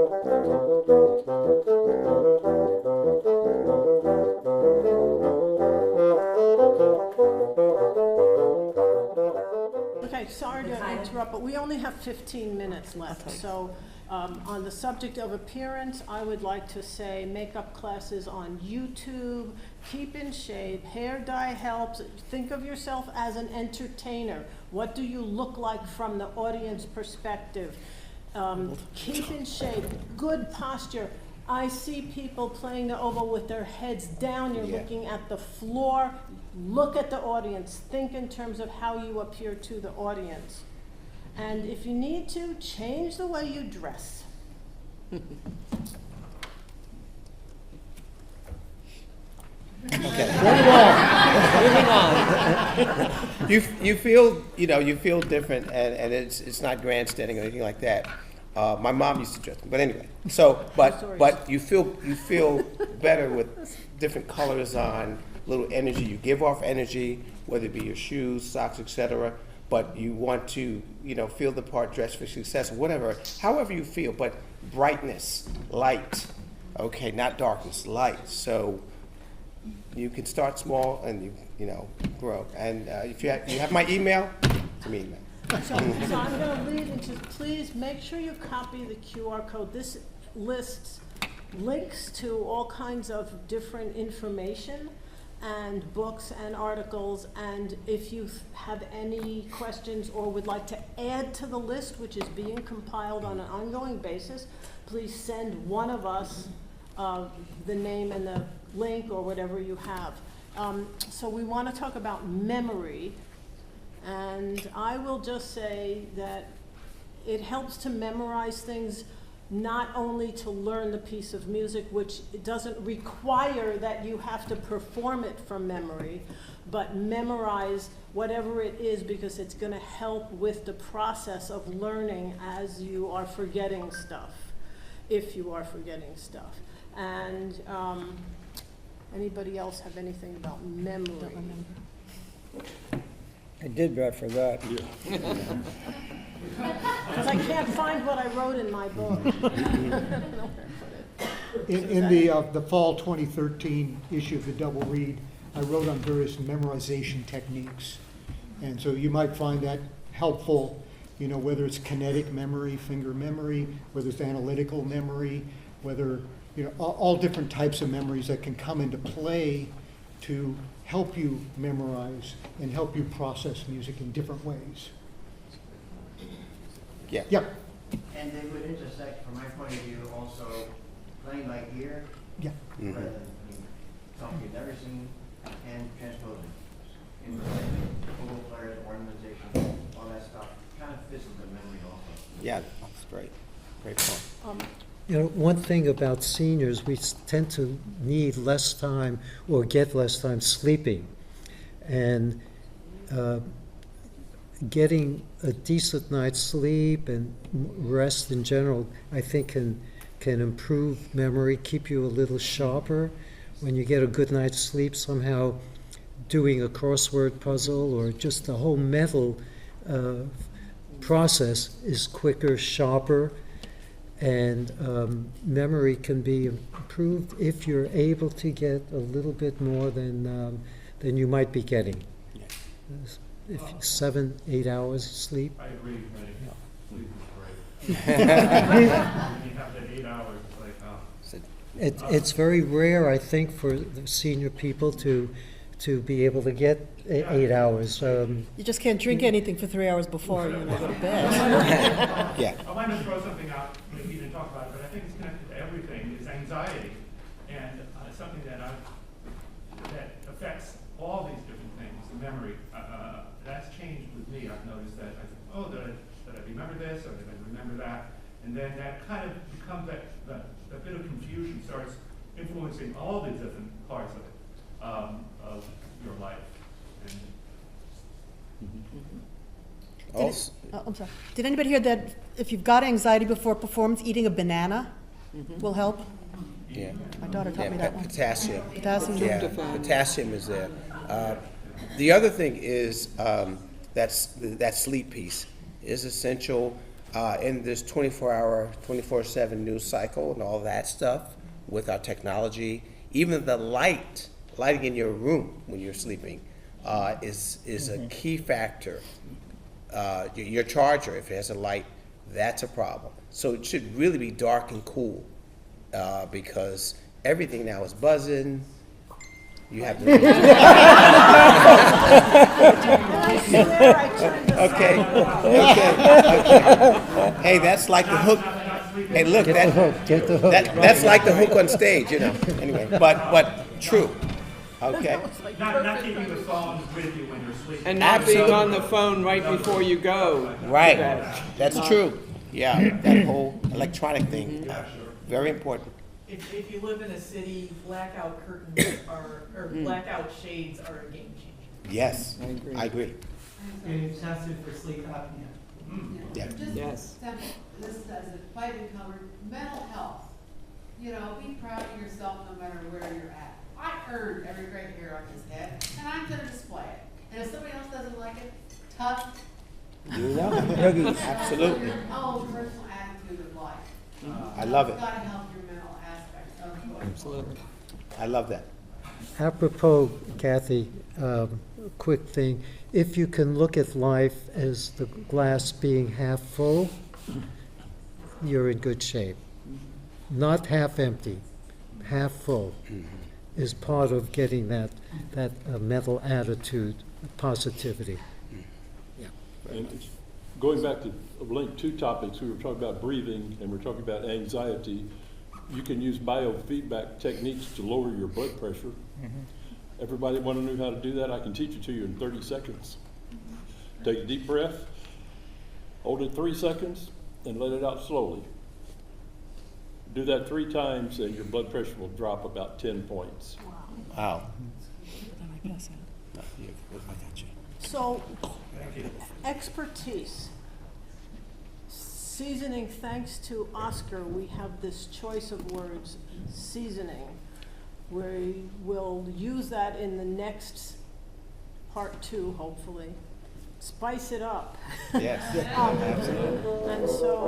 Okay, sorry to interrupt, but we only have 15 minutes left. Okay. So on the subject of appearance, I would like to say makeup classes on YouTube, keep in shape, hair dye helps. Think of yourself as an entertainer. What do you look like from the audience perspective? Keep in shape, good posture. I see people playing the oboe with their heads down. You're looking at the floor. Look at the audience. Think in terms of how you appear to the audience. And if you need to, change the way you dress. Okay. Moving on. You feel different, and it's not grandstanding or anything like that. My mom used to dress me, but anyway. So, but you feel better with different colors on, little energy. You give off energy, whether it be your shoes, socks, etc. But you want to, feel the part, dress for success, whatever, however you feel. But brightness, light, okay, not darkness, light. So you can start small and you grow. And if you have my email, it's me email. So I'm going to lead into, please make sure you copy the QR code. This lists links to all kinds of different information and books and articles. And if you have any questions or would like to add to the list, which is being compiled on an ongoing basis, please send one of us the name and the link or whatever you have. So we want to talk about memory. And I will just say that it helps to memorize things, not only to learn the piece of music, which it doesn't require that you have to perform it from memory, but memorize whatever it is, because it's going to help with the process of learning as you are forgetting stuff, if you are forgetting stuff. And anybody else have anything about memory? Don't remember. I did, but I forgot. Because I can't find what I wrote in my book. In the fall 2013 issue of the Double Read, I wrote on various memorization techniques. And so you might find that helpful, whether it's kinetic memory, finger memory, whether it's analytical memory, whether, all different types of memories that can come into play to help you memorize and help you process music in different ways. Yeah. Yeah. And they would intersect, from my point of view, also playing by ear, Yeah. rather than something you've never seen, and transposing. In oboe players, ornamentation, all that stuff, kind of fits with the memory also. Yeah, that's great. Great point. One thing about seniors, we tend to need less time or get less time sleeping. And getting a decent night's sleep and rest in general, I think can improve memory, keep you a little sharper. When you get a good night's sleep, somehow doing a crossword puzzle or just the whole mental process is quicker, sharper, and memory can be improved if you're able to get a little bit more than you might be getting. If 7-8 hours sleep. I agree. Sleep is great. When you have that 8 hours, it's like, It's very rare, I think, for the senior people to be able to get 8 hours. You just can't drink anything for 3 hours before you go to bed. Yeah. I wanted to throw something out, maybe you didn't talk about it, but I think it's connected to everything, is anxiety. And something that affects all these different things, the memory. That's changed with me. I've noticed that I think, oh, did I remember this, or did I remember that? And then that kind of becomes that bit of confusion starts influencing all the different parts of your life. I'm sorry. Did anybody hear that if you've got anxiety before a performance, eating a banana will help? Yeah. My daughter taught me that one. Potassium. Potassium. Yeah, potassium is there. The other thing is that sleep piece is essential. in this 24-hour, 24/7 news cycle and all that stuff with our technology, even the lighting in your room when you're sleeping is a key factor. Your charger, if it has a light, that's a problem. So it should really be dark and cool because everything now is buzzing. You have to. Okay. Hey, that's like the hook. Hey, look, Get the hook, get the hook. that's like the hook on stage, you know. Anyway, but true. Okay. Not keeping the phones with you when you're sleeping. And not being Absolutely. on the phone right before you go. Right. to bed. That's true. Yeah, that whole electronic thing, very important. If you live in a city, blackout curtains or blackout shades are a game changer. Yes, I agree. I agree. And tested for sleep apnea. Yeah. Just Yes. simple, this doesn't quite be covered, mental health. You know, be proud of yourself no matter where you're at. I earned every gray hair on his head, and I'm gonna display it. And if somebody else doesn't like it, tough. You know, absolutely. Your own personal attitude of life. I love it. It's gotta help your mental aspect of life. Absolutely. I love that. Apropos, Kathy, quick thing. If you can look at life as the glass being half full, you're in good shape. Not half empty, half full is part of getting that mental attitude, positivity. And it's going back to link two topics, we were talking about breathing and we're talking about anxiety. You can use biofeedback techniques to lower your blood pressure. Everybody want to know how to do that? I can teach it to you in 30 seconds. Take a deep breath, hold it 3 seconds, and let it out slowly. Do that 3 times and your blood pressure will drop about 10 points. Wow. I guess. I got you. So, expertise. Seasoning, thanks to Oscar, we have this choice of words, seasoning. We will use that in the next part 2, hopefully. Spice it up. Yes, absolutely. And so,